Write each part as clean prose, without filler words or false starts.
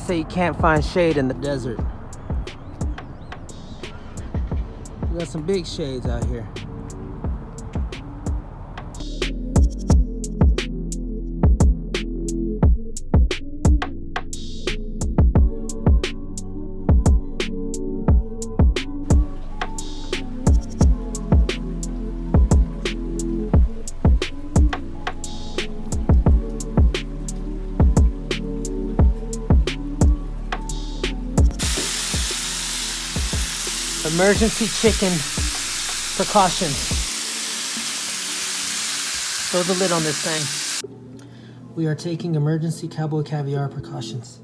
say you can't find shade in the desert. We got some big shades out here. Emergency chicken precautions. Throw the lid on this thing. We are taking emergency cowboy caviar precautions.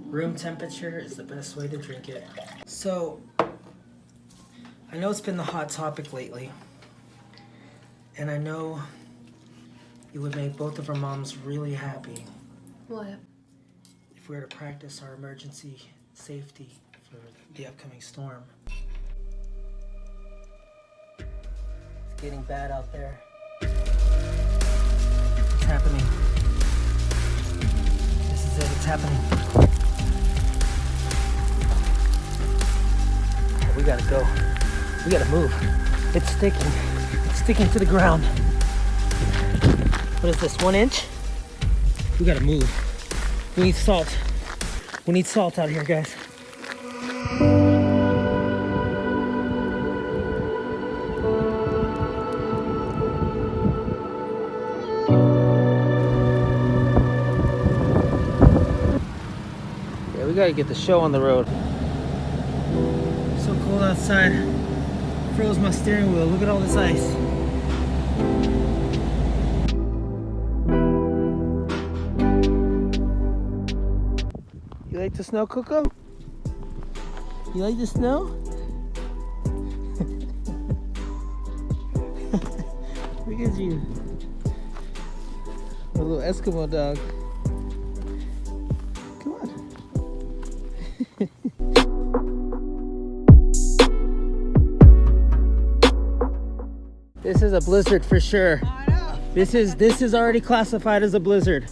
Room temperature is the best way to drink it. So, I know it's been the hot topic lately, and I know it would make both of our moms really happy. What? If we were to practice our emergency safety for the upcoming storm. It's getting bad out there. It's happening. This is it, it's happening. Oh, we gotta go. We gotta move. It's sticking. It's sticking to the ground. What is this, 1 inch? We gotta move. We need salt. We need salt out here, guys. Yeah, we gotta get the show on the road. So cold outside. Froze my steering wheel. Look at all this ice. You like the snow, Coco? You like the snow? Look at you. A little Eskimo dog. Come on. This is a blizzard for sure. I know. This is already classified as a blizzard.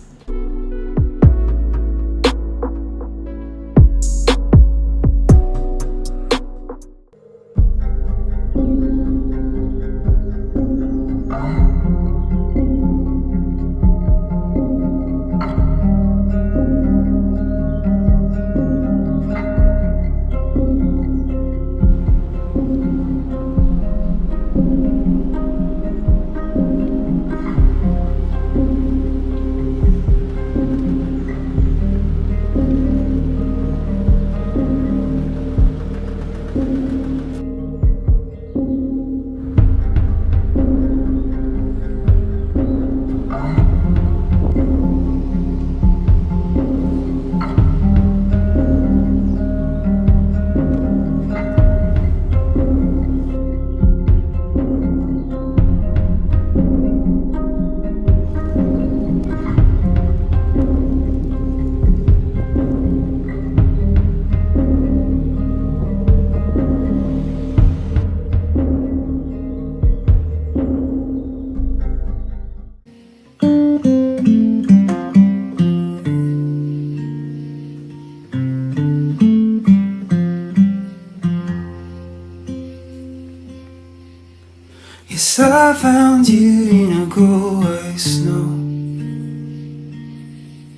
Yes, I found you in a cold white snow.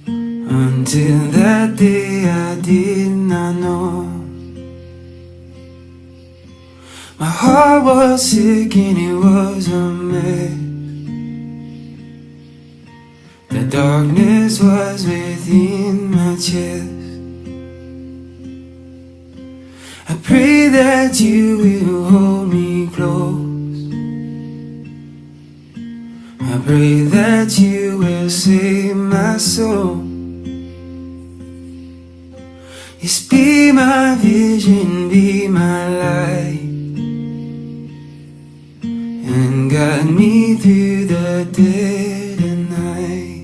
Until that day I did not know. My heart was sick and it was a mess. The darkness was within my chest. I pray that you will hold me close. I pray that you will save my soul. Yes, be my vision, be my light, and guide me through the dead of night.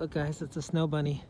Look guys, it's a snow bunny.